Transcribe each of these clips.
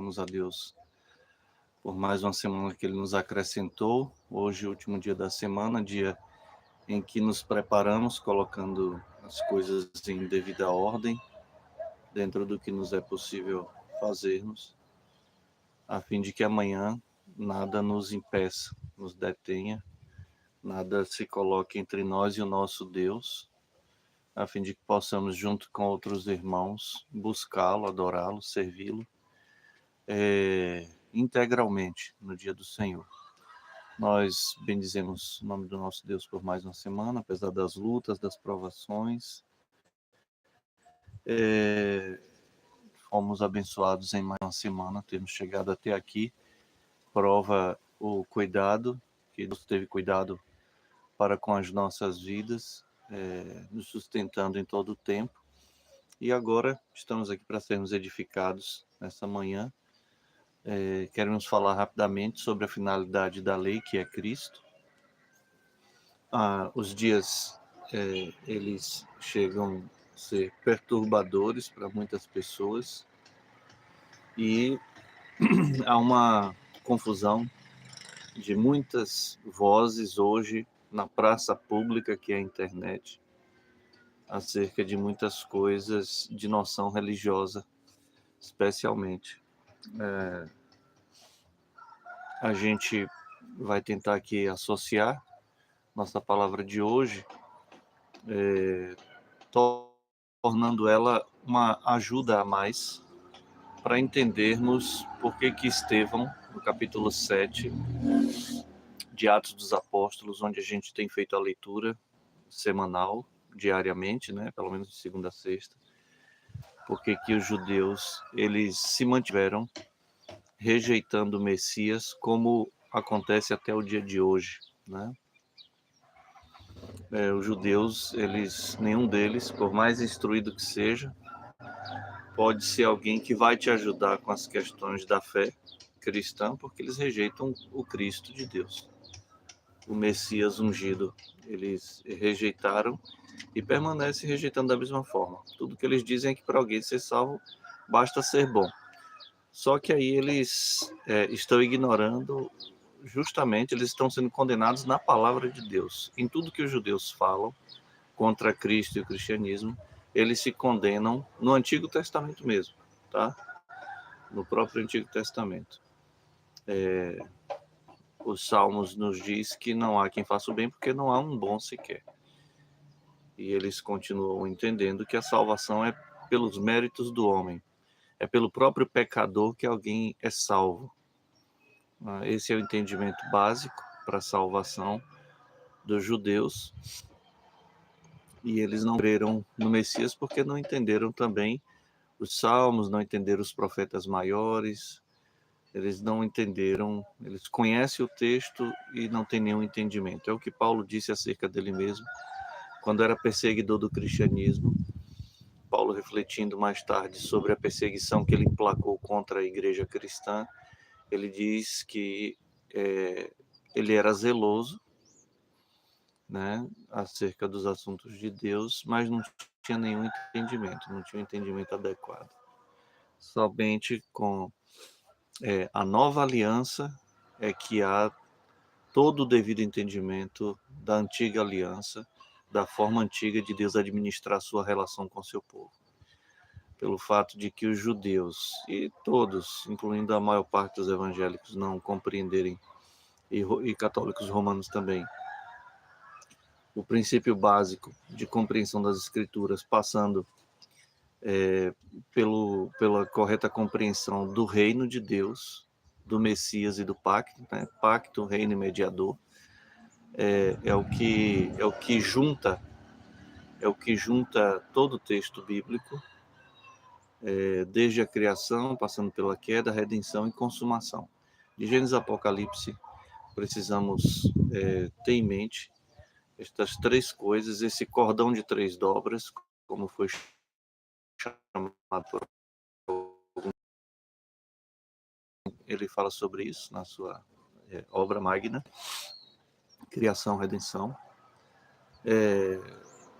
Agradecemos a Deus por mais uma semana que Ele nos acrescentou. Hoje, último dia da semana, dia em que nos preparamos, colocando as coisas em devida ordem, dentro do que nos é possível fazermos, a fim de que amanhã nada nos impeça, nos detenha, nada se coloque entre nós e o nosso Deus, a fim de que possamos, junto com outros irmãos, buscá-lo, adorá-lo, servi-lo, integralmente no dia do Senhor. Nós bendizemos o nome do nosso Deus por mais uma semana, apesar das lutas, das provações. Fomos abençoados em mais uma semana, temos chegado até aqui. Prova o cuidado, que Deus teve cuidado para com as nossas vidas, nos sustentando em todo o tempo. E agora estamos aqui para sermos edificados nessa manhã. Queremos falar rapidamente sobre a finalidade da lei, que é Cristo. Os dias, eles chegam a ser perturbadores para muitas pessoas e há uma confusão de muitas vozes hoje na praça pública, que é a internet, acerca de muitas coisas de noção religiosa, especialmente. A gente vai tentar aqui associar nossa palavra de hoje, tornando ela uma ajuda a mais para entendermos por que Estevão, no capítulo 7 de Atos dos Apóstolos, onde a gente tem feito a leitura semanal, diariamente, né, pelo menos de segunda a sexta, por que os judeus eles se mantiveram rejeitando o Messias, como acontece até o dia de hoje, né? Os judeus, nenhum deles, por mais instruído que seja, pode ser alguém que vai te ajudar com as questões da fé cristã, porque eles rejeitam o Cristo de Deus, o Messias ungido. Eles rejeitaram e permanecem rejeitando da mesma forma. Tudo que eles dizem é que para alguém ser salvo, basta ser bom. Só que aí eles estão ignorando, justamente, eles estão sendo condenados na palavra de Deus. Em tudo que os judeus falam contra Cristo e o cristianismo, eles se condenam no Antigo Testamento mesmo, tá? No próprio Antigo Testamento. Os Salmos nos diz que não há quem faça o bem porque não há um bom sequer. E eles continuam entendendo que a salvação é pelos méritos do homem. É pelo próprio pecador que alguém é salvo. Esse é o entendimento básico para a salvação dos judeus. E eles não creram no Messias porque não entenderam também os salmos, não entenderam os profetas maiores, eles não entenderam, eles conhecem o texto e não têm nenhum entendimento. É o que Paulo disse acerca dele mesmo, quando era perseguidor do cristianismo. Paulo, refletindo mais tarde sobre a perseguição que ele emplacou contra a igreja cristã, ele diz que ele era zeloso, né, acerca dos assuntos de Deus, mas não tinha nenhum entendimento, não tinha um entendimento adequado. Somente com a nova aliança é que há todo o devido entendimento da antiga aliança, da forma antiga de Deus administrar a sua relação com seu povo. Pelo fato de que os judeus, e todos, incluindo a maior parte dos evangélicos, não compreenderem, e católicos romanos também, o princípio básico de compreensão das Escrituras, passando pela correta compreensão do reino de Deus, do Messias e do pacto, né? Pacto, reino e mediador, é o que junta todo o texto bíblico, desde a criação, passando pela queda, redenção e consumação. De Gênesis a Apocalipse, precisamos ter em mente estas três coisas, esse cordão de três dobras, como foi chamado por ele fala sobre isso na sua obra magna, Criação, Redenção,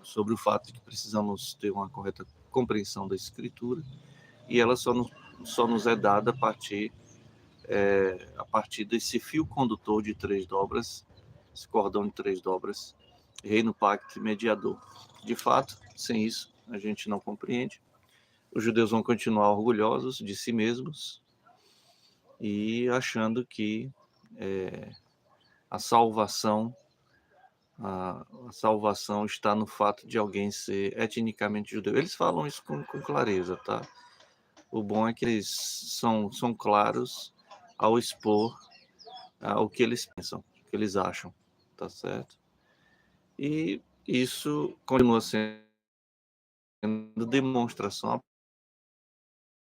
sobre o fato de que precisamos ter uma correta compreensão da Escritura, e ela só só nos é dada a partir desse fio condutor de 3 dobras, esse cordão de 3 dobras, reino, pacto e mediador. De fato, sem isso, a gente não compreende. Os judeus vão continuar orgulhosos de si mesmos e achando que a salvação está no fato de alguém ser etnicamente judeu. Eles falam isso com clareza, tá? O bom é que eles são claros ao expor o que eles pensam, o que eles acham, tá certo? E isso continua sendo demonstração, a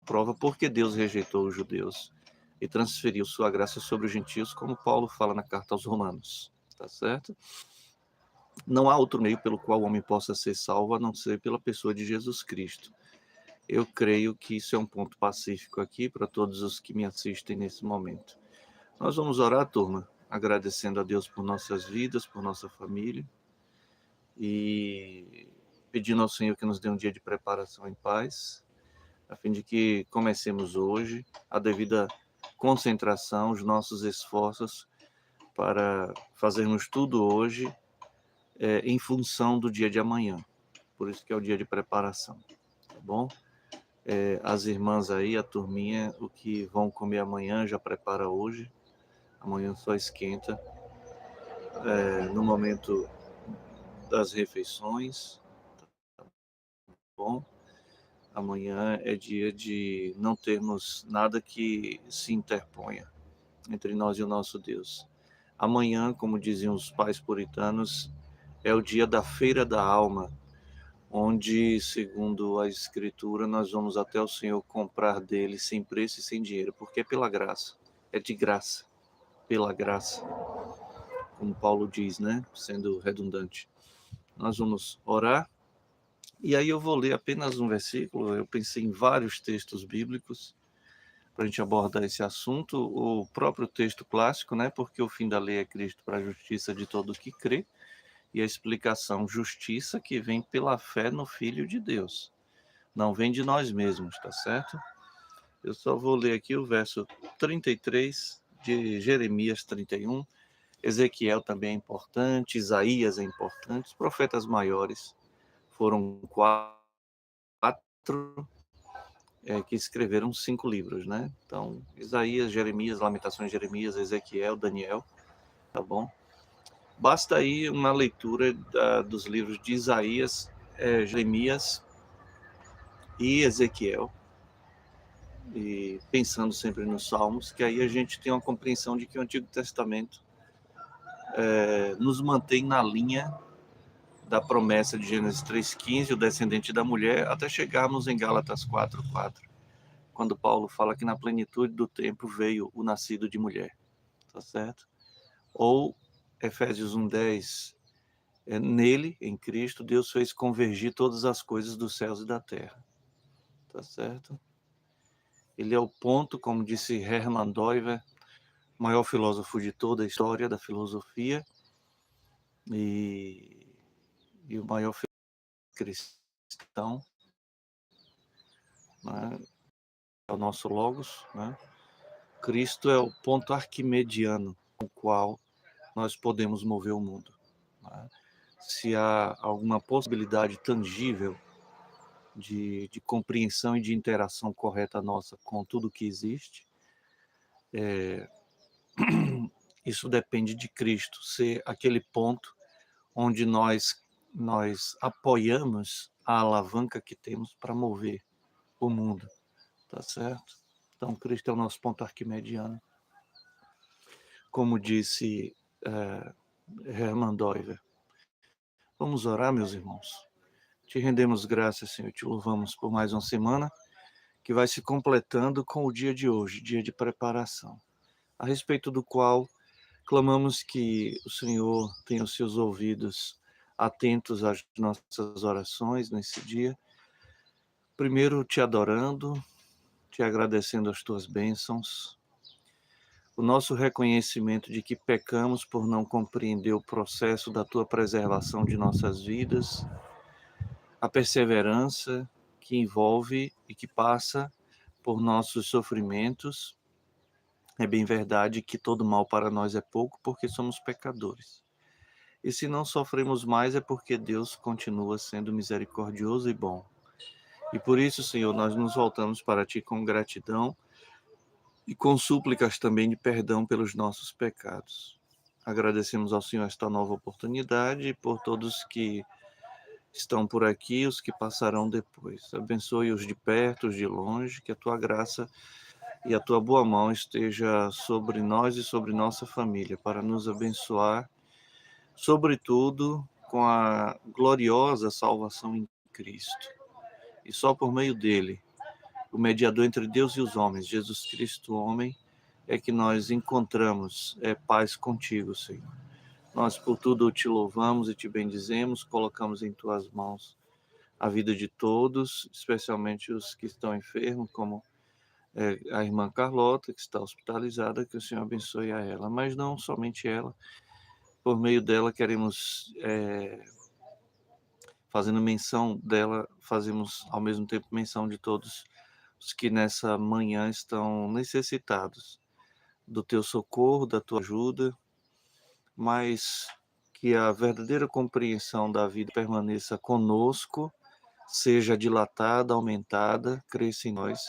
prova porque Deus rejeitou os judeus e transferiu sua graça sobre os gentios, como Paulo fala na carta aos Romanos, tá certo? Não há outro meio pelo qual o homem possa ser salvo a não ser pela pessoa de Jesus Cristo. Eu creio que isso é um ponto pacífico aqui para todos os que me assistem nesse momento. Nós vamos orar, turma, agradecendo a Deus por nossas vidas, por nossa família e pedindo ao Senhor que nos dê um dia de preparação em paz, a fim de que comecemos hoje a devida concentração, os nossos esforços para fazermos tudo hoje em função do dia de amanhã. Por isso que é o dia de preparação, tá bom? As irmãs aí, a turminha, o que vão comer amanhã já prepara hoje. Amanhã só esquenta no momento das refeições, tá bom? Amanhã é dia de não termos nada que se interponha entre nós e o nosso Deus. Amanhã, como diziam os pais puritanos, é o dia da feira da alma, onde, segundo a Escritura, nós vamos até o Senhor comprar dele sem preço e sem dinheiro, porque é pela graça, é de graça, pela graça, como Paulo diz, né? Sendo redundante. Nós vamos orar, e aí eu vou ler apenas um versículo. Eu pensei em vários textos bíblicos para a gente abordar esse assunto, o próprio texto clássico, né? Porque o fim da lei é Cristo para a justiça de todo que crê, e a explicação justiça que vem pela fé no Filho de Deus. Não vem de nós mesmos, tá certo? Eu só vou ler aqui o verso 33 de Jeremias 31. Ezequiel também é importante, Isaías é importante, os profetas maiores foram 4 que escreveram 5 livros, né? Então, Isaías, Jeremias, Lamentações, Jeremias, Ezequiel, Daniel, tá bom? Basta aí uma leitura dos livros de Isaías, Jeremias e Ezequiel, e pensando sempre nos Salmos, que aí a gente tem uma compreensão de que o Antigo Testamento nos mantém na linha da promessa de Gênesis 3,15, o descendente da mulher, até chegarmos em Gálatas 4,4, quando Paulo fala que na plenitude do tempo veio o nascido de mulher, tá certo? Ou Efésios 1,10, nele, em Cristo, Deus fez convergir todas as coisas dos céus e da terra, tá certo? Ele é o ponto, como disse Hermann Doiver, maior filósofo de toda a história da filosofia e o maior cristão, né? É o nosso Logos, né? Cristo é o ponto arquimediano com o qual nós podemos mover o mundo, né? Se há alguma possibilidade tangível de compreensão e de interação correta nossa com tudo que existe, isso depende de Cristo ser aquele ponto onde nós apoiamos a alavanca que temos para mover o mundo, tá certo? Então, Cristo é o nosso ponto arquimediano. Como disse Hermann Doiver. Vamos orar, meus irmãos. Te rendemos graças, Senhor, te louvamos por mais uma semana que vai se completando com o dia de hoje, dia de preparação, a respeito do qual clamamos que o Senhor tenha os seus ouvidos atentos às nossas orações nesse dia. Primeiro, te adorando, te agradecendo as tuas bênçãos, o nosso reconhecimento de que pecamos por não compreender o processo da tua preservação de nossas vidas, a perseverança que envolve e que passa por nossos sofrimentos. É bem verdade que todo mal para nós é pouco, porque somos pecadores. E se não sofremos mais é porque Deus continua sendo misericordioso e bom. E por isso, Senhor, nós nos voltamos para Ti com gratidão e com súplicas também de perdão pelos nossos pecados. Agradecemos ao Senhor esta nova oportunidade e por todos que estão por aqui, os que passarão depois. Abençoe os de perto, os de longe, que a Tua graça e a Tua boa mão esteja sobre nós e sobre nossa família, para nos abençoar, sobretudo com a gloriosa salvação em Cristo. E só por meio dele, o mediador entre Deus e os homens, Jesus Cristo, homem, é que nós encontramos paz contigo, Senhor. Nós por tudo te louvamos e te bendizemos, colocamos em tuas mãos a vida de todos, especialmente os que estão enfermos, como a irmã Carlota, que está hospitalizada, que o Senhor abençoe a ela. Mas não somente ela, por meio dela queremos, fazendo menção dela, fazemos ao mesmo tempo menção de todos os que nessa manhã estão necessitados do teu socorro, da tua ajuda, mas que a verdadeira compreensão da vida permaneça conosco, seja dilatada, aumentada, cresça em nós,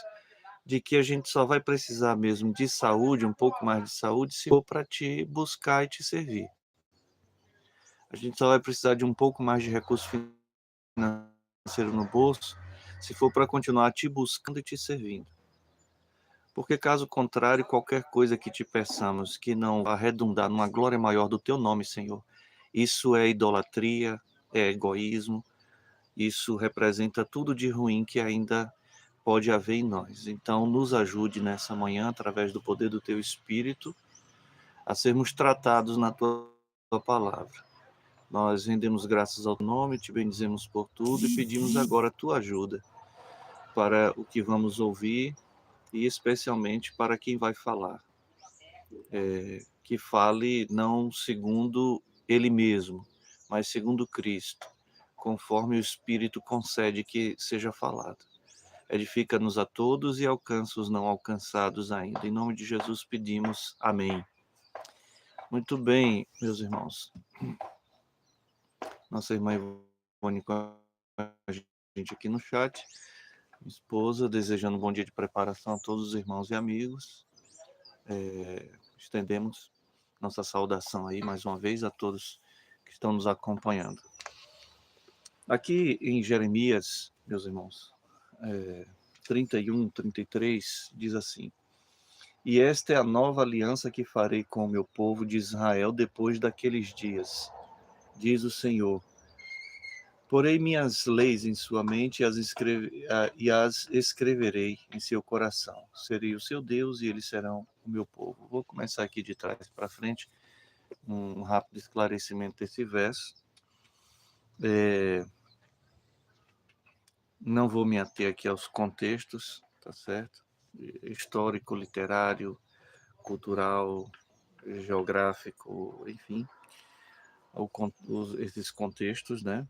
de que a gente só vai precisar mesmo de saúde, um pouco mais de saúde, se for para te buscar e te servir. A gente só vai precisar de um pouco mais de recurso financeiro no bolso, se for para continuar te buscando e te servindo. Porque caso contrário, qualquer coisa que te peçamos que não vá redundar numa glória maior do teu nome, Senhor, isso é idolatria, é egoísmo, isso representa tudo de ruim que ainda pode haver em nós. Então, nos ajude nessa manhã, através do poder do teu Espírito, a sermos tratados na tua palavra. Nós rendemos graças ao teu nome, te bendizemos por tudo e pedimos agora a tua ajuda para o que vamos ouvir e especialmente para quem vai falar. Que fale não segundo ele mesmo, mas segundo Cristo, conforme o Espírito concede que seja falado. Edifica-nos a todos e alcança os não alcançados ainda. Em nome de Jesus pedimos. Amém. Muito bem, meus irmãos. Nossa irmã Ivone com a gente aqui no chat. Minha esposa, desejando um bom dia de preparação a todos os irmãos e amigos. Estendemos nossa saudação aí mais uma vez a todos que estão nos acompanhando. Aqui em Jeremias, meus irmãos, 31, 33, diz assim: E esta é a nova aliança que farei com o meu povo de Israel depois daqueles dias, diz o Senhor. Porei minhas leis em sua mente e as escreverei em seu coração. Serei o seu Deus e eles serão o meu povo. Vou começar aqui de trás para frente, um rápido esclarecimento desse verso. Não vou me ater aqui aos contextos, tá certo? Histórico, literário, cultural, geográfico, enfim, esses contextos, né?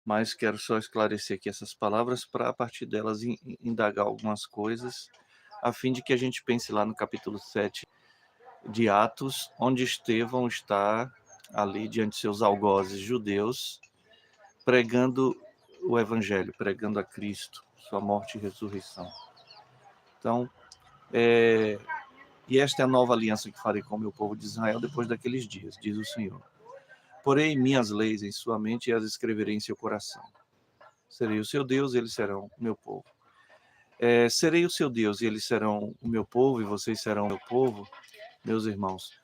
Mas quero só esclarecer aqui essas palavras para, a partir delas, indagar algumas coisas, a fim de que a gente pense lá no capítulo 7 de Atos, onde Estevão está ali diante de seus algozes judeus, pregando o Evangelho, pregando a Cristo, sua morte e ressurreição. Então, e esta é a nova aliança que farei com o meu povo de Israel depois daqueles dias, diz o Senhor. Porei minhas leis em sua mente e as escreverei em seu coração. Serei o seu Deus e eles serão o meu povo. Serei o seu Deus e eles serão o meu povo e vocês serão o meu povo, meus irmãos.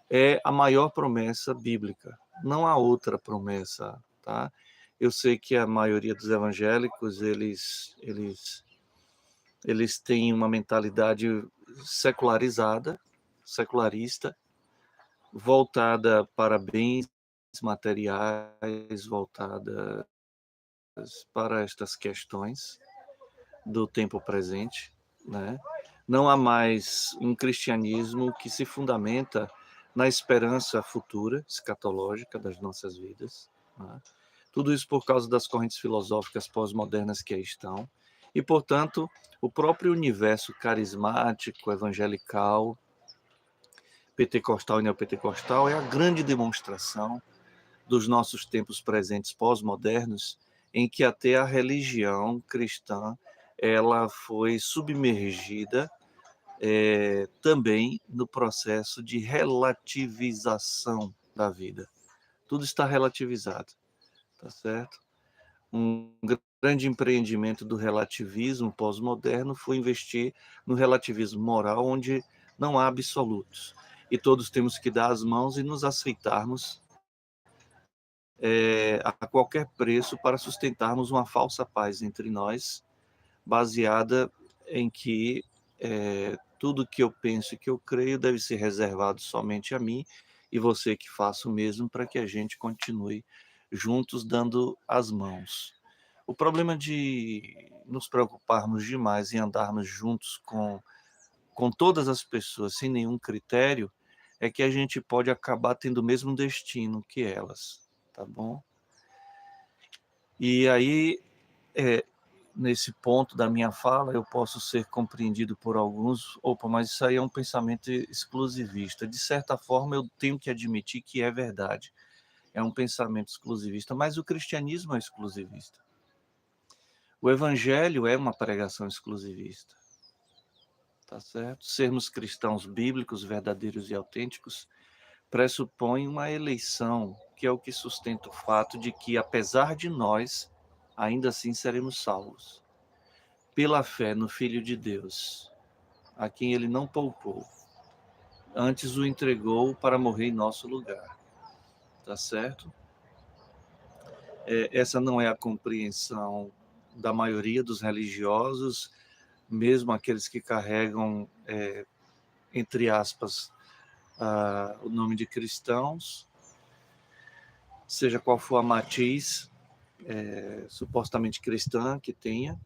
É a maior promessa bíblica. Não há outra promessa, tá? Eu sei que a maioria dos evangélicos, eles têm uma mentalidade secularista, voltada para bens materiais, voltada para estas questões do tempo presente, né? Não há mais um cristianismo que se fundamenta na esperança futura, escatológica das nossas vidas, né? Tudo isso por causa das correntes filosóficas pós-modernas que aí estão. E, portanto, o próprio universo carismático, evangelical, pentecostal e neopentecostal é a grande demonstração dos nossos tempos presentes pós-modernos, em que até a religião cristã ela foi submergida também no processo de relativização da vida. Tudo está relativizado, tá certo? Um grande empreendimento do relativismo pós-moderno foi investir no relativismo moral, onde não há absolutos. E todos temos que dar as mãos e nos aceitarmos a qualquer preço para sustentarmos uma falsa paz entre nós, baseada em que tudo que eu penso e que eu creio deve ser reservado somente a mim e você que faça o mesmo, para que a gente continue juntos dando as mãos. O problema de nos preocuparmos demais em andarmos juntos com todas as pessoas sem nenhum critério é que a gente pode acabar tendo o mesmo destino que elas, tá bom? E aí, nesse ponto da minha fala, eu posso ser compreendido por alguns, opa, mas isso aí é um pensamento exclusivista. De certa forma, eu tenho que admitir que é verdade. É um pensamento exclusivista, mas o cristianismo é exclusivista. O evangelho é uma pregação exclusivista. Tá certo? Sermos cristãos bíblicos, verdadeiros e autênticos, pressupõe uma eleição, que é o que sustenta o fato de que, apesar de nós, ainda assim seremos salvos. Pela fé no Filho de Deus, a quem ele não poupou, antes o entregou para morrer em nosso lugar. Tá certo? Essa não é a compreensão da maioria dos religiosos, mesmo aqueles que carregam, entre aspas, o nome de cristãos, seja qual for a matiz supostamente cristã que tenha.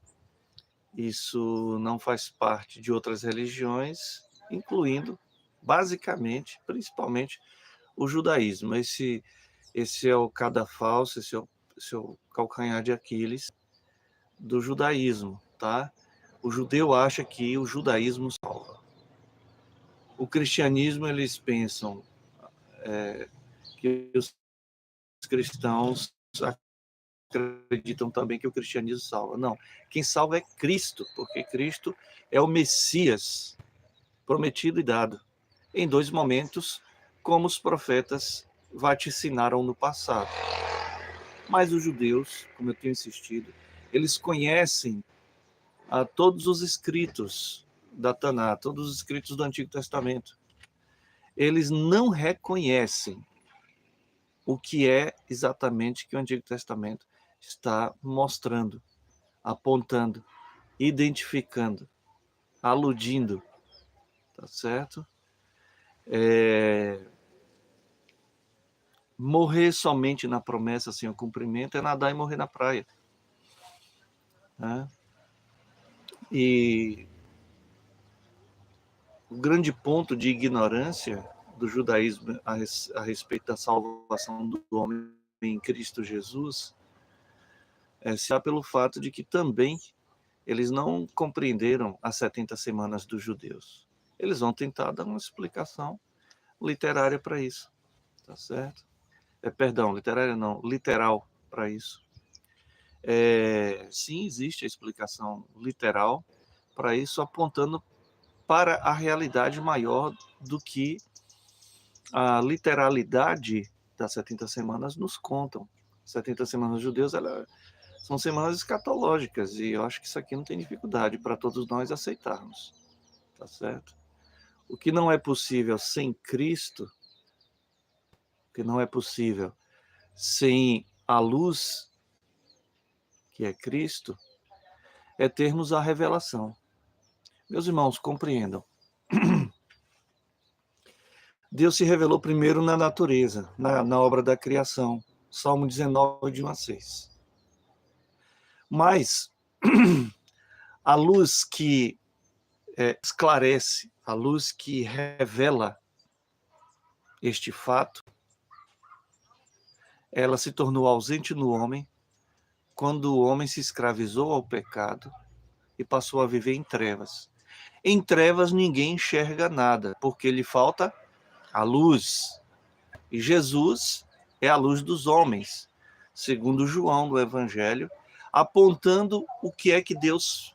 Isso não faz parte de outras religiões, incluindo, basicamente, principalmente, o judaísmo. Esse é o cadafalso, esse é o calcanhar de Aquiles do judaísmo, tá? O judeu acha que o judaísmo salva. O cristianismo, eles pensam que os cristãos acreditam também que o cristianismo salva. Não, quem salva é Cristo, porque Cristo é o Messias prometido e dado em dois momentos, como os profetas vaticinaram no passado. Mas os judeus, como eu tenho insistido, eles conhecem todos os escritos da Taná, todos os escritos do Antigo Testamento. Eles não reconhecem o que é exatamente que o Antigo Testamento está mostrando, apontando, identificando, aludindo, tá certo? Morrer somente na promessa sem o cumprimento é nadar e morrer na praia, né? E o grande ponto de ignorância do judaísmo a respeito da salvação do homem em Cristo Jesus se dá pelo fato de que também eles não compreenderam as 70 semanas dos judeus. Eles vão tentar dar uma explicação literária para isso, tá certo? Perdão, literária não, literal para isso. Sim, existe a explicação literal para isso, apontando para a realidade maior do que a literalidade das 70 semanas nos contam. 70 semanas judeus, são semanas escatológicas, e eu acho que isso aqui não tem dificuldade para todos nós aceitarmos, tá certo? O que não é possível sem Cristo, o que não é possível sem a luz, que é Cristo, é termos a revelação. Meus irmãos, compreendam. Deus se revelou primeiro na natureza, na obra da criação. Salmo 19, de 1 a 6. Mas a luz que esclarece, a luz que revela este fato, ela se tornou ausente no homem quando o homem se escravizou ao pecado e passou a viver em trevas. Em trevas ninguém enxerga nada, porque lhe falta a luz. E Jesus é a luz dos homens, segundo João do Evangelho, apontando o que é que Deus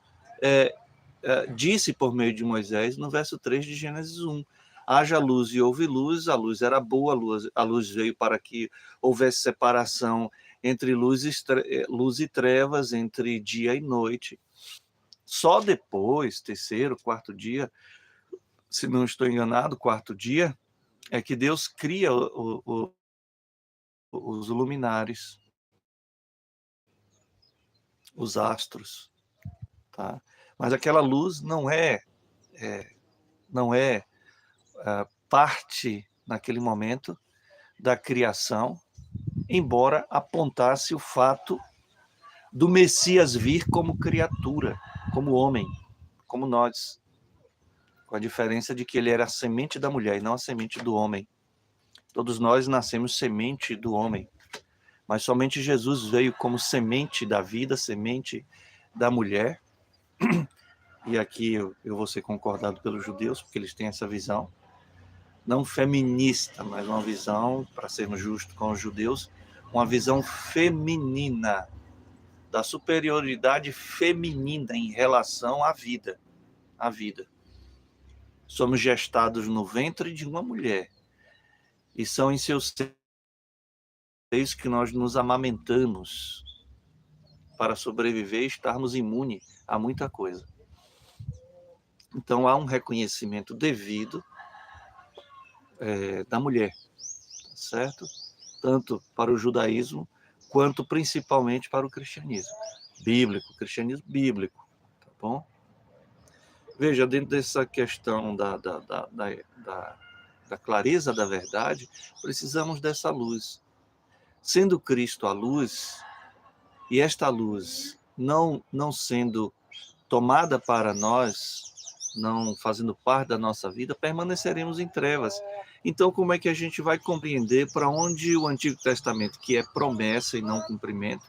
disse por meio de Moisés no verso 3 de Gênesis 1. Haja luz e houve luz, a luz era boa, a luz veio para que houvesse separação entre luz e trevas, entre dia e noite. Só depois, terceiro, quarto dia, se não estou enganado, quarto dia, é que Deus cria os luminares, os astros, tá? Mas aquela luz não é parte, naquele momento, da criação, embora apontasse o fato do Messias vir como criatura, como homem, como nós, com a diferença de que ele era a semente da mulher e não a semente do homem. Todos nós nascemos semente do homem, mas somente Jesus veio como semente da vida, semente da mulher. E aqui eu vou ser concordado pelos judeus, porque eles têm essa visão, não feminista, mas uma visão, para sermos justos com os judeus, uma visão feminina, da superioridade feminina em relação à vida. À vida. Somos gestados no ventre de uma mulher, e são em seus seios que nós nos amamentamos para sobreviver e estarmos imunes a muita coisa. Então há um reconhecimento devido da mulher, certo? Tanto para o judaísmo, quanto principalmente para o cristianismo bíblico, tá bom? Veja, dentro dessa questão da clareza da verdade, precisamos dessa luz. Sendo Cristo a luz, e esta luz não sendo tomada para nós, não fazendo parte da nossa vida, permaneceremos em trevas. Então, como é que a gente vai compreender para onde o Antigo Testamento, que é promessa e não cumprimento,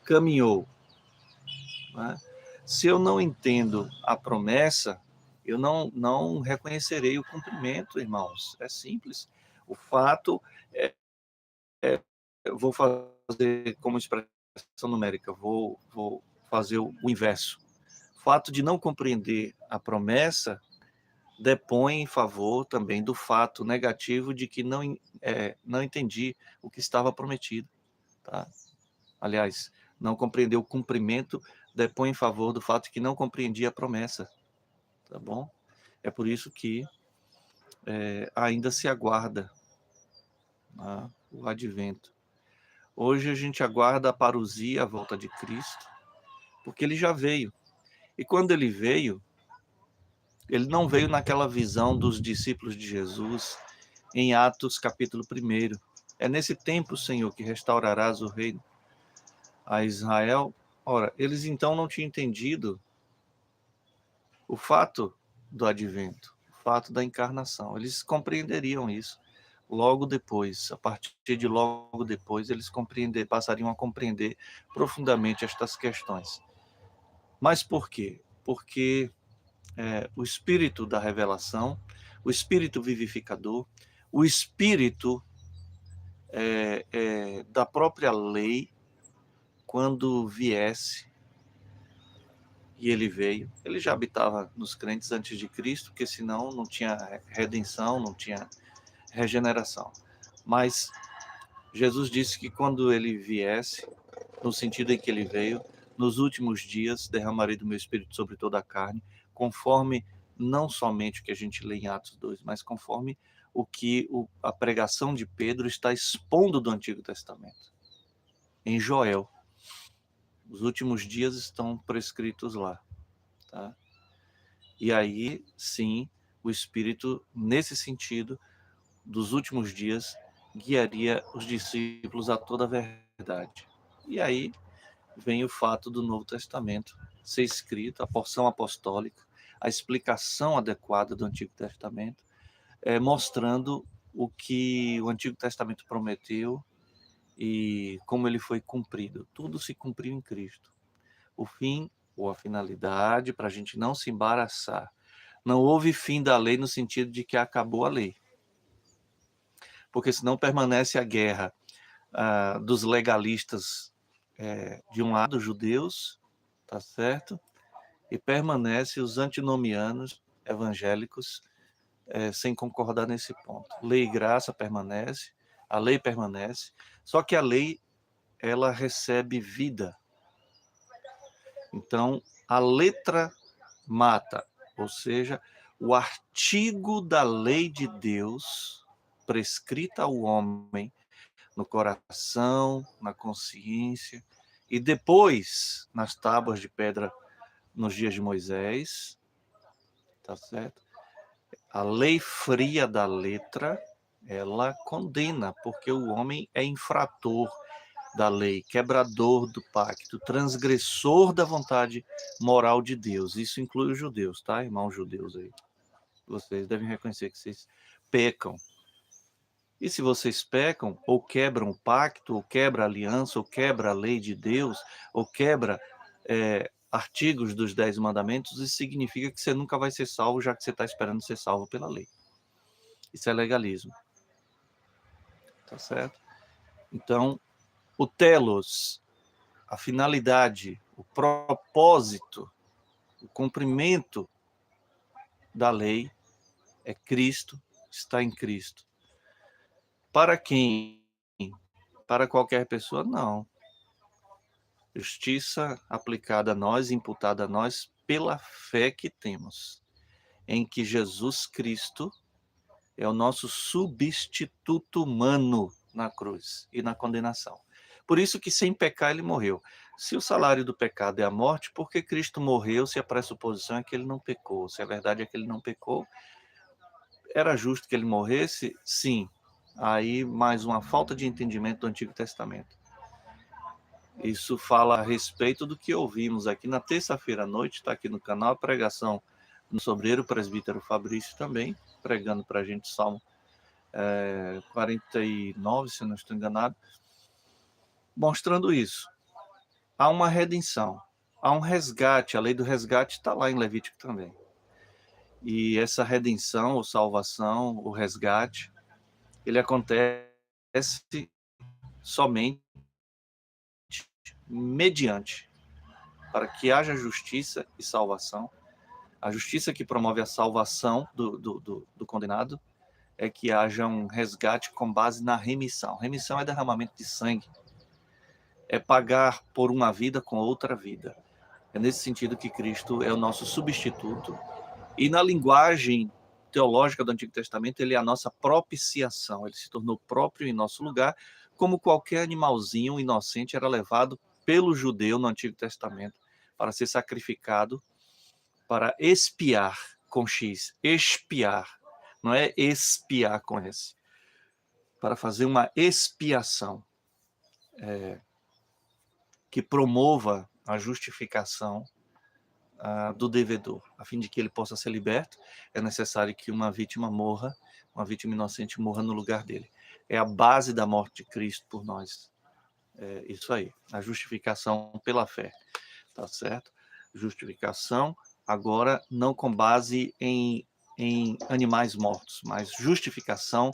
caminhou? Né? Se eu não entendo a promessa, eu não reconhecerei o cumprimento, irmãos. É simples. O fato eu vou fazer como expressão numérica, vou fazer o inverso. O fato de não compreender a promessa depõe em favor também do fato negativo de que não entendi o que estava prometido. Tá? Aliás, não compreender o cumprimento depõe em favor do fato de que não compreendi a promessa. Tá bom? É por isso que ainda se aguarda, né, o advento. Hoje a gente aguarda a parousia, a volta de Cristo, porque ele já veio. E quando ele veio, ele não veio naquela visão dos discípulos de Jesus em Atos capítulo 1. É nesse tempo, Senhor, que restaurarás o reino a Israel. Ora, eles então não tinham entendido o fato do advento, o fato da encarnação. Eles compreenderiam isso logo depois. A partir de logo depois, eles passariam a compreender profundamente estas questões. Mas por quê? Porque o espírito da revelação, o espírito vivificador, o espírito da própria lei, quando viesse, e ele veio, ele já habitava nos crentes antes de Cristo, porque senão não tinha redenção, não tinha regeneração. Mas Jesus disse que quando ele viesse, no sentido em que ele veio, nos últimos dias derramarei do meu espírito sobre toda a carne, conforme não somente o que a gente lê em Atos 2, mas conforme o que a pregação de Pedro está expondo do Antigo Testamento. Em Joel, os últimos dias estão prescritos lá. Tá? E aí, sim, o Espírito, nesse sentido, dos últimos dias, guiaria os discípulos a toda a verdade. E aí vem o fato do Novo Testamento ser escrito, a porção apostólica, a explicação adequada do Antigo Testamento, mostrando o que o Antigo Testamento prometeu e como ele foi cumprido. Tudo se cumpriu em Cristo. O fim ou a finalidade, para a gente não se embaraçar. Não houve fim da lei no sentido de que acabou a lei. Porque senão permanece a guerra dos legalistas, de um lado, judeus, tá certo? E permanece os antinomianos evangélicos, sem concordar nesse ponto. Lei e graça permanece, a lei permanece, só que a lei, ela recebe vida. Então, a letra mata, ou seja, o artigo da lei de Deus prescrita ao homem no coração, na consciência, e depois nas tábuas de pedra nos dias de Moisés, tá certo? A lei fria da letra, ela condena, porque o homem é infrator da lei, quebrador do pacto, transgressor da vontade moral de Deus. Isso inclui os judeus, tá, irmãos judeus aí? Vocês devem reconhecer que vocês pecam. E se vocês pecam, ou quebram o pacto, ou quebra a aliança, ou quebra a lei de Deus, ou quebra artigos dos 10 mandamentos, isso significa que você nunca vai ser salvo, já que você está esperando ser salvo pela lei. Isso é legalismo. Tá certo? Então, o telos, a finalidade, o propósito, o cumprimento da lei é Cristo, está em Cristo. Para quem? Para qualquer pessoa? Não. Justiça aplicada a nós, imputada a nós, pela fé que temos, em que Jesus Cristo é o nosso substituto humano na cruz e na condenação. Por isso que sem pecar ele morreu. Se o salário do pecado é a morte, por que Cristo morreu se a pressuposição é que ele não pecou? Se a verdade é que ele não pecou, era justo que ele morresse? Sim. Aí mais uma falta de entendimento do Antigo Testamento. Isso fala a respeito do que ouvimos aqui na terça-feira à noite, está aqui no canal, a pregação no sobreiro, presbítero Fabrício também, pregando para a gente Salmo 49, se não estou enganado, mostrando isso. Há uma redenção, há um resgate, a lei do resgate está lá em Levítico também. E essa redenção, ou salvação, o resgate, ele acontece somente mediante, para que haja justiça e salvação. A justiça que promove a salvação do condenado é que haja um resgate com base na remissão. Remissão é derramamento de sangue. É pagar por uma vida com outra vida. É nesse sentido que Cristo é o nosso substituto. E na linguagem teológica do Antigo Testamento, ele é a nossa propiciação. Ele se tornou próprio em nosso lugar, como qualquer animalzinho inocente era levado pelo judeu no Antigo Testamento para ser sacrificado, para expiar com X, expiar, não é expiar com S, para fazer uma expiação que promova a justificação do devedor. A fim de que ele possa ser liberto, é necessário que uma vítima morra, uma vítima inocente morra no lugar dele. É a base da morte de Cristo por nós. É isso aí, a justificação pela fé, tá certo? Justificação, agora, não com base em animais mortos, mas justificação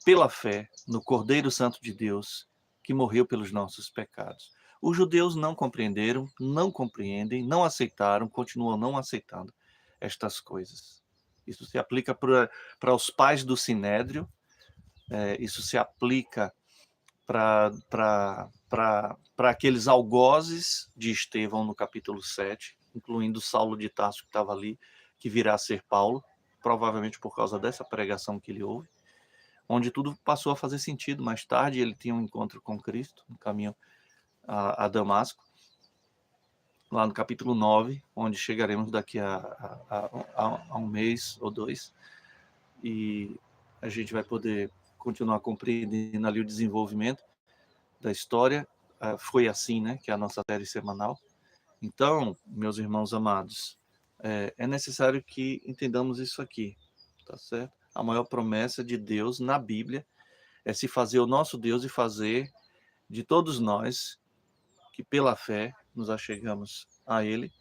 pela fé no Cordeiro Santo de Deus, que morreu pelos nossos pecados. Os judeus não compreenderam, não compreendem, não aceitaram, continuam não aceitando estas coisas. Isso se aplica para os pais do Sinédrio, isso se aplica para aqueles algozes de Estevão no capítulo 7, incluindo Saulo de Tarso, que estava ali, que virá a ser Paulo, provavelmente por causa dessa pregação que ele ouve, onde tudo passou a fazer sentido. Mais tarde ele tinha um encontro com Cristo, no caminho a Damasco, lá no capítulo 9, onde chegaremos daqui a um mês ou dois, e a gente vai poder continuar compreendendo ali o desenvolvimento da história. Foi assim, né, que é a nossa série semanal. Então, meus irmãos amados, é necessário que entendamos isso aqui, tá certo? A maior promessa de Deus na Bíblia é se fazer o nosso Deus e fazer de todos nós que pela fé nos achegamos a Ele,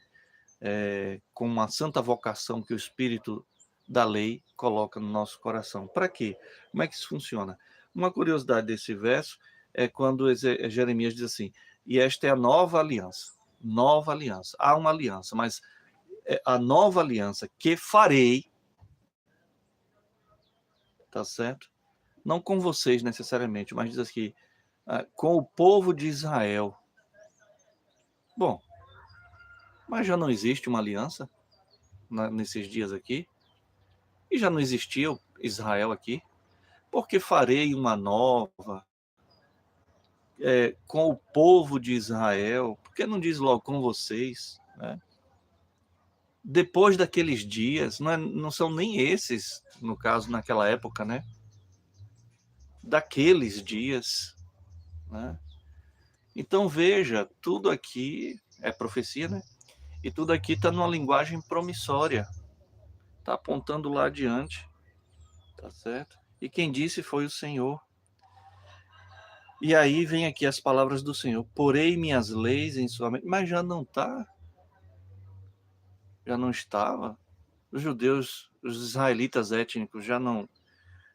com uma santa vocação que o Espírito da lei coloca no nosso coração. Para quê? Como é que isso funciona? Uma curiosidade desse verso é quando Jeremias diz assim, e esta é a nova aliança. Nova aliança. Há uma aliança, mas a nova aliança que farei, tá certo? Não com vocês necessariamente, mas diz aqui, com o povo de Israel. Bom, mas já não existe uma aliança nesses dias aqui? E já não existia Israel aqui? Porque farei uma nova com o povo de Israel? Por que não diz logo com vocês? Né? Depois daqueles dias, não são nem esses, no caso, naquela época, né? Daqueles dias, né? Então veja, tudo aqui é profecia, né? E tudo aqui está numa linguagem promissória, está apontando lá adiante, tá certo? E quem disse foi o Senhor. E aí vem aqui as palavras do Senhor: porei minhas leis em sua mente. Mas já não está, já não estava. Os judeus, os israelitas étnicos já não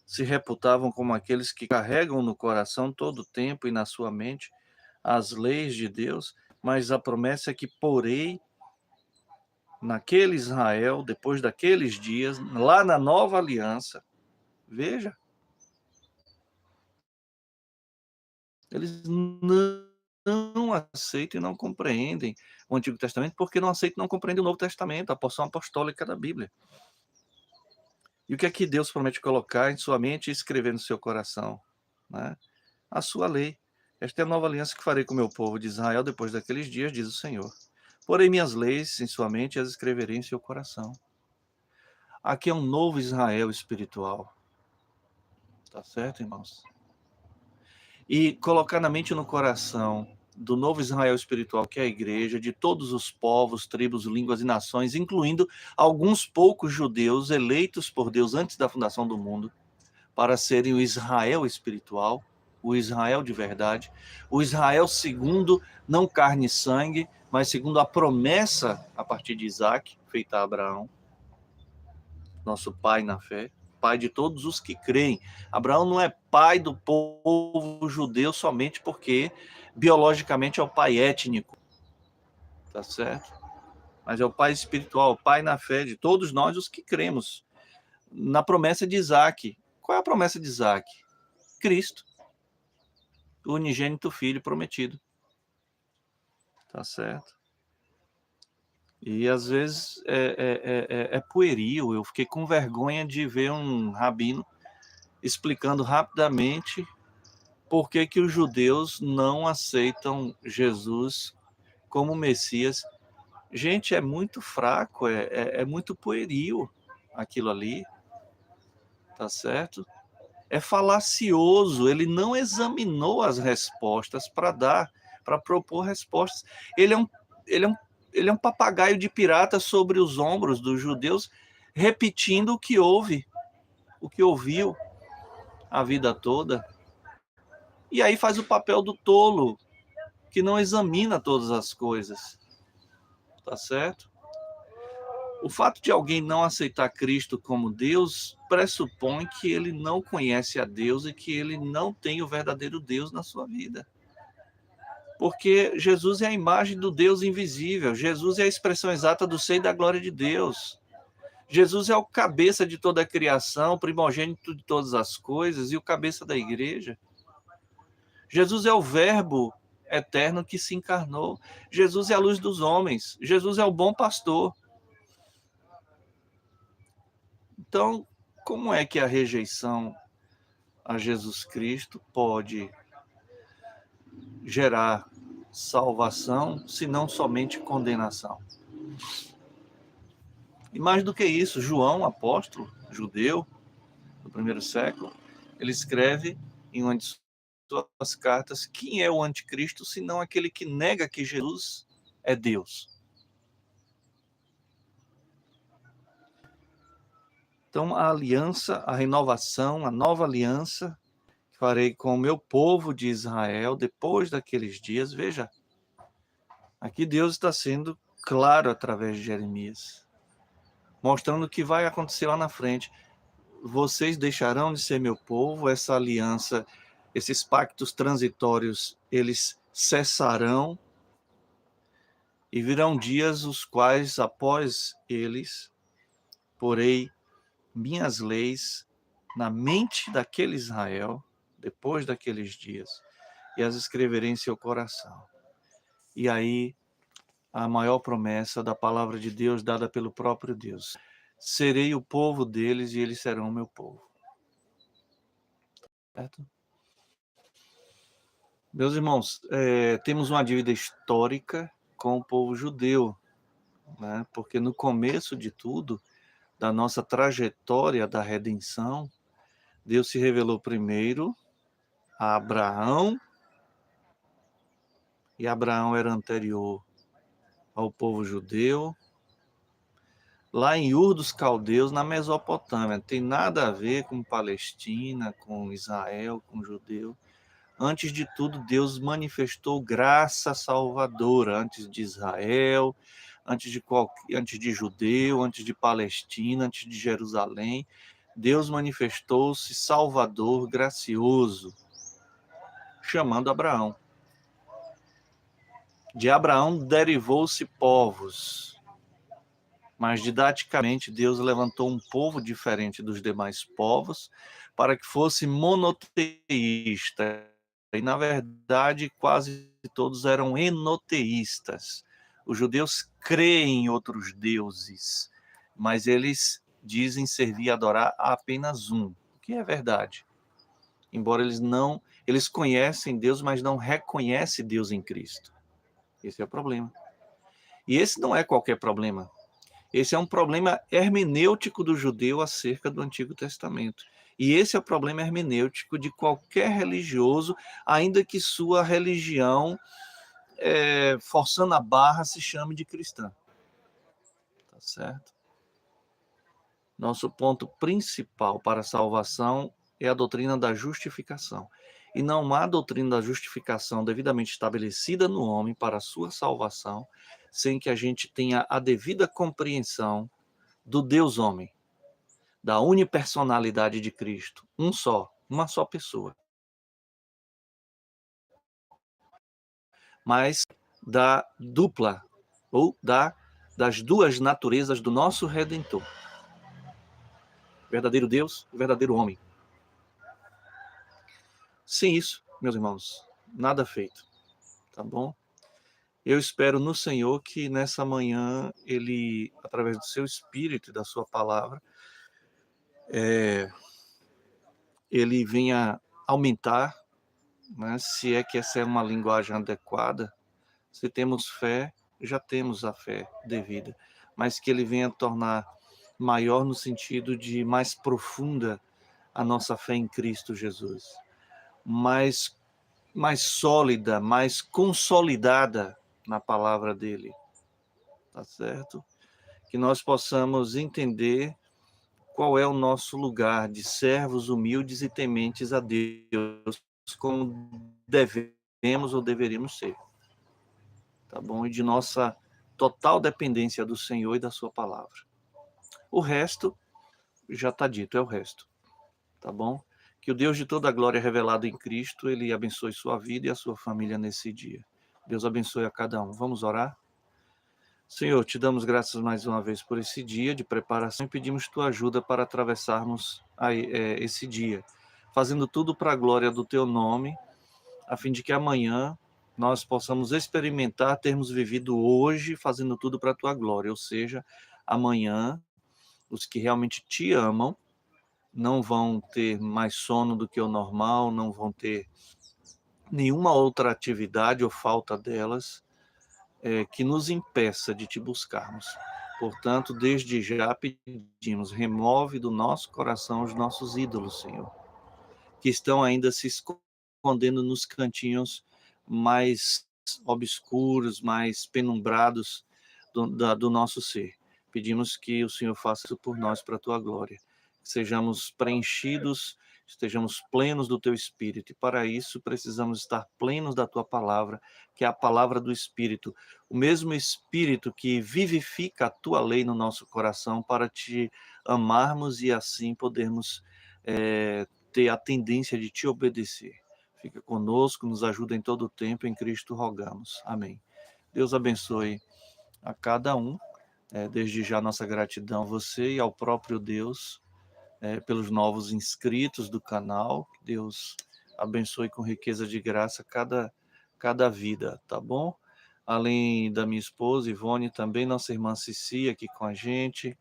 se reputavam como aqueles que carregam no coração todo o tempo e na sua mente as leis de Deus, mas a promessa é que porei naquele Israel, depois daqueles dias, lá na nova aliança. Veja, eles não aceitam e não compreendem o Antigo Testamento, porque não aceitam e não compreendem o Novo Testamento, a porção apostólica da Bíblia. E o que é que Deus promete colocar em sua mente e escrever no seu coração? Né? A sua lei. Esta é a nova aliança que farei com o meu povo de Israel depois daqueles dias, diz o Senhor. Porei minhas leis em sua mente e as escreverei em seu coração. Aqui é um novo Israel espiritual. Tá certo, irmãos? E colocar na mente e no coração do novo Israel espiritual, que é a igreja, de todos os povos, tribos, línguas e nações, incluindo alguns poucos judeus eleitos por Deus antes da fundação do mundo, para serem o Israel espiritual, o Israel de verdade, o Israel segundo, não carne e sangue, mas segundo a promessa a partir de Isaac, feita a Abraão, nosso pai na fé, pai de todos os que creem. Abraão não é pai do povo judeu somente porque biologicamente é o pai étnico, tá certo? Mas é o pai espiritual, o pai na fé de todos nós os que cremos na promessa de Isaac. Qual é a promessa de Isaac? Cristo, o unigênito filho prometido, tá certo? E às vezes é pueril. Eu fiquei com vergonha de ver um rabino explicando rapidamente por que os judeus não aceitam Jesus como Messias. Gente, é muito fraco, é muito pueril aquilo ali, tá certo? É falacioso, ele não examinou as respostas para propor respostas. Ele é um, ele é um, ele é um papagaio de pirata sobre os ombros dos judeus, repetindo o que ouve, o que ouviu a vida toda. E aí faz o papel do tolo, que não examina todas as coisas, tá certo? O fato de alguém não aceitar Cristo como Deus pressupõe que ele não conhece a Deus e que ele não tem o verdadeiro Deus na sua vida. Porque Jesus é a imagem do Deus invisível, Jesus é a expressão exata do ser e da glória de Deus. Jesus é o cabeça de toda a criação, o primogênito de todas as coisas e o cabeça da igreja. Jesus é o verbo eterno que se encarnou. Jesus é a luz dos homens. Jesus é o bom pastor. Então, como é que a rejeição a Jesus Cristo pode gerar salvação, se não somente condenação? E mais do que isso, João, apóstolo judeu do primeiro século, ele escreve em uma de suas cartas: quem é o anticristo, senão aquele que nega que Jesus é Deus? Então, a aliança, a renovação, a nova aliança farei com o meu povo de Israel depois daqueles dias. Veja, aqui Deus está sendo claro através de Jeremias, mostrando o que vai acontecer lá na frente. Vocês deixarão de ser meu povo, essa aliança, esses pactos transitórios, eles cessarão, e virão dias os quais, após eles, porei minhas leis na mente daquele Israel, depois daqueles dias, e as escreverei em seu coração. E aí, a maior promessa da palavra de Deus dada pelo próprio Deus: serei o povo deles e eles serão o meu povo. Certo? Meus irmãos, temos uma dívida histórica com o povo judeu, né? Porque no começo de tudo, da nossa trajetória da redenção, Deus se revelou primeiro a Abraão, e Abraão era anterior ao povo judeu, lá em Ur dos Caldeus, na Mesopotâmia. Não tem nada a ver com Palestina, com Israel, com judeu. Antes de tudo, Deus manifestou graça salvadora, antes de Israel, antes de judeu, antes de Palestina, antes de Jerusalém. Deus manifestou-se salvador gracioso, chamando Abraão. De Abraão derivou-se povos, mas didaticamente Deus levantou um povo diferente dos demais povos para que fosse monoteísta. E, na verdade, quase todos eram enoteístas. Os judeus creem em outros deuses, mas eles dizem servir e adorar a apenas um, o que é verdade. Embora eles conhecem Deus, mas não reconhecem Deus em Cristo. Esse é o problema. E esse não é qualquer problema. Esse é um problema hermenêutico do judeu acerca do Antigo Testamento. E esse é o problema hermenêutico de qualquer religioso, ainda que sua religião, forçando a barra, se chame de cristã. Tá certo? Nosso ponto principal para a salvação é a doutrina da justificação. E não há doutrina da justificação devidamente estabelecida no homem para a sua salvação, sem que a gente tenha a devida compreensão do Deus homem, da unipersonalidade de Cristo, uma só pessoa, mas da dupla, ou das duas naturezas do nosso Redentor, verdadeiro Deus e verdadeiro homem. Sem isso, meus irmãos, nada feito, tá bom? Eu espero no Senhor que nessa manhã Ele, através do seu Espírito e da sua palavra, Ele venha aumentar, né, se é que essa é uma linguagem adequada. Se temos fé, já temos a fé devida, mas que Ele venha tornar maior no sentido de mais profunda a nossa fé em Cristo Jesus, mais sólida, mais consolidada na palavra dele, tá certo? Que nós possamos entender qual é o nosso lugar de servos humildes e tementes a Deus, como devemos ou deveríamos ser, tá bom? E de nossa total dependência do Senhor e da sua palavra. O resto já está dito, é o resto, tá bom? Que o Deus de toda a glória revelado em Cristo, Ele abençoe sua vida e a sua família nesse dia. Deus abençoe a cada um. Vamos orar? Senhor, te damos graças mais uma vez por esse dia de preparação e pedimos tua ajuda para atravessarmos esse dia, fazendo tudo para a glória do teu nome, a fim de que amanhã nós possamos experimentar termos vivido hoje fazendo tudo para a tua glória, ou seja, amanhã os que realmente te amam não vão ter mais sono do que o normal, não vão ter nenhuma outra atividade ou falta delas que nos impeça de te buscarmos. Portanto, desde já pedimos, remove do nosso coração os nossos ídolos, Senhor, que estão ainda se escondendo nos cantinhos mais obscuros, mais penumbrados do nosso ser. Pedimos que o Senhor faça isso por nós, para a tua glória. Que sejamos preenchidos estejamos plenos do teu Espírito. E para isso precisamos estar plenos da tua palavra, que é a palavra do Espírito. O mesmo Espírito que vivifica a tua lei no nosso coração para te amarmos e assim podermos ter a tendência de te obedecer. Fica conosco, nos ajuda em todo o tempo, em Cristo rogamos. Amém. Deus abençoe a cada um. Desde já nossa gratidão a você e ao próprio Deus pelos novos inscritos do canal. Deus abençoe com riqueza de graça cada vida, tá bom? Além da minha esposa Ivone, também nossa irmã Cici aqui com a gente,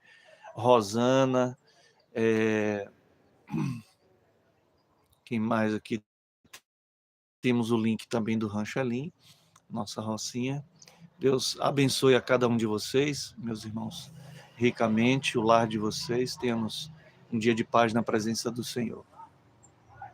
Rosana, quem mais aqui? Temos o link também do Rancho Elim, nossa rocinha. Deus abençoe a cada um de vocês, meus irmãos, ricamente, o lar de vocês. Tenhamos um dia de paz na presença do Senhor.